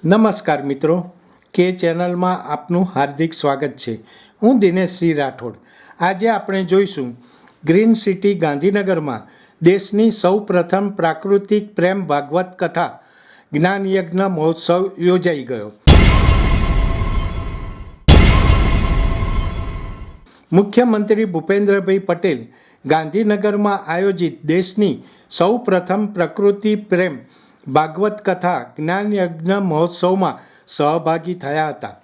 નમસ્કાર મિત્રો, કે ચેનલમાં આપનું હાર્દિક સ્વાગત છે. હું દિનેશ સિંહ રાઠોડ. આજે આપણે જોઈશું ગ્રીન સિટી ગાંધીનગરમાં દેશની સૌપ્રથમ પ્રાકૃતિક પ્રેમ ભાગવત કથા જ્ઞાન યજ્ઞ મહોત્સવ યોજાઈ ગયો. મુખ્યમંત્રી ભૂપેન્દ્રભાઈ પટેલ ગાંધીનગરમાં આયોજિત દેશની સૌપ્રથમ પ્રકૃતિ પ્રેમ ભાગવત કથા જ્ઞાન યજ્ઞ મહોત્સવમાં સહભાગી થયા હતા.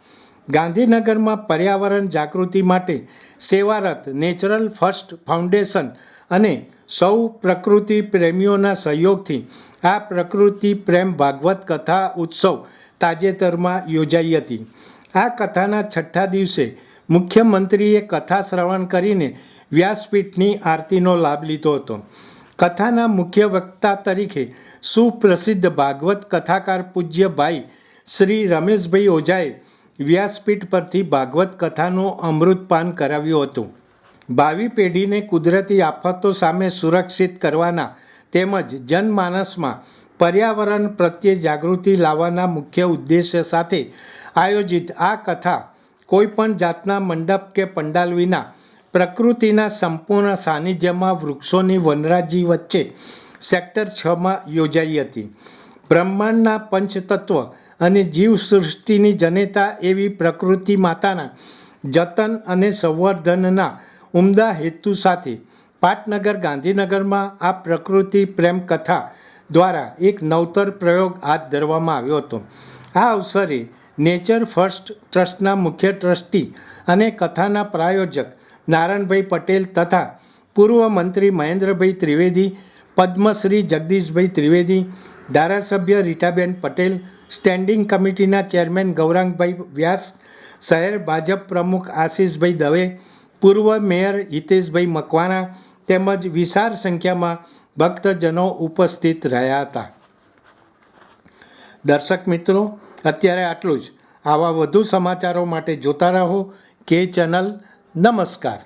ગાંધીનગરમાં પર્યાવરણ જાગૃતિ માટે સેવારત નેચરલ ફર્સ્ટ ફાઉન્ડેશન અને સૌ પ્રકૃતિ પ્રેમીઓના સહયોગથી આ પ્રકૃતિ પ્રેમ ભાગવત કથા ઉત્સવ તાજેતરમાં યોજાઈ હતી. આ કથાના છઠ્ઠા દિવસે મુખ્યમંત્રીએ કથા શ્રવણ કરીને વ્યાસપીઠની આરતીનો લાભ લીધો હતો. કથાના મુખ્ય વક્તા તરીકે સુપ્રસિદ્ધ ભાગવત કથાકાર પૂજ્ય ભાઈ શ્રી રમેશભાઈ ઓઝાએ વ્યાસપીઠ પરથી ભાગવત કથાનું અમૃતપાન કરાવ્યું હતું. ભાવિ પેઢીને કુદરતી આફતો સામે સુરક્ષિત કરવાના તેમજ જનમાનસમાં પર્યાવરણ પ્રત્યે જાગૃતિ લાવવાના મુખ્ય ઉદ્દેશ્ય સાથે આયોજિત આ કથા કોઈપણ જાતના મંડપ કે પંડાલ વિના પ્રકૃતિના સંપૂર્ણ સાનિધ્યમાં વૃક્ષોની વનરાજી વચ્ચે સેક્ટર 6માં યોજાઈ હતી. બ્રહ્માંડના પંચતત્વ અને જીવસૃષ્ટિની જનેતા એવી પ્રકૃતિ માતાના જતન અને સંવર્ધનના ઉમદા હેતુ સાથે પાટનગર ગાંધીનગરમાં આ પ્રકૃતિ પ્રેમ કથા દ્વારા એક નવતર પ્રયોગ હાથ ધરવામાં આવ્યો હતો. આ અવસરે નેચર ફર્સ્ટ ટ્રસ્ટના મુખ્ય ટ્રસ્ટી અને કથાના પ્રાયોજક નારણભાઈ પટેલ તથા પૂર્વ મંત્રી મહેન્દ્રભાઈ ત્રિવેદી, પદ્મશ્રી જગદીશભાઈ ત્રિવેદી, ધારાસભ્ય રીટાબેન પટેલ, સ્ટેન્ડિંગ કમિટીના ચેરમેન ગૌરાંગભાઈ વ્યાસ, શહેર ભાજપ પ્રમુખ આશીષભાઈ દવે, પૂર્વ મેયર હિતેશભાઈ મકવાણા તેમજ વિશાળ સંખ્યામાં ભક્તજનો ઉપસ્થિત રહ્યા હતા. દર્શક મિત્રો, અત્યારે આટલું જ. આવા વધુ સમાચારો માટે જોતા રહો કે ચેનલ. નમસ્કાર.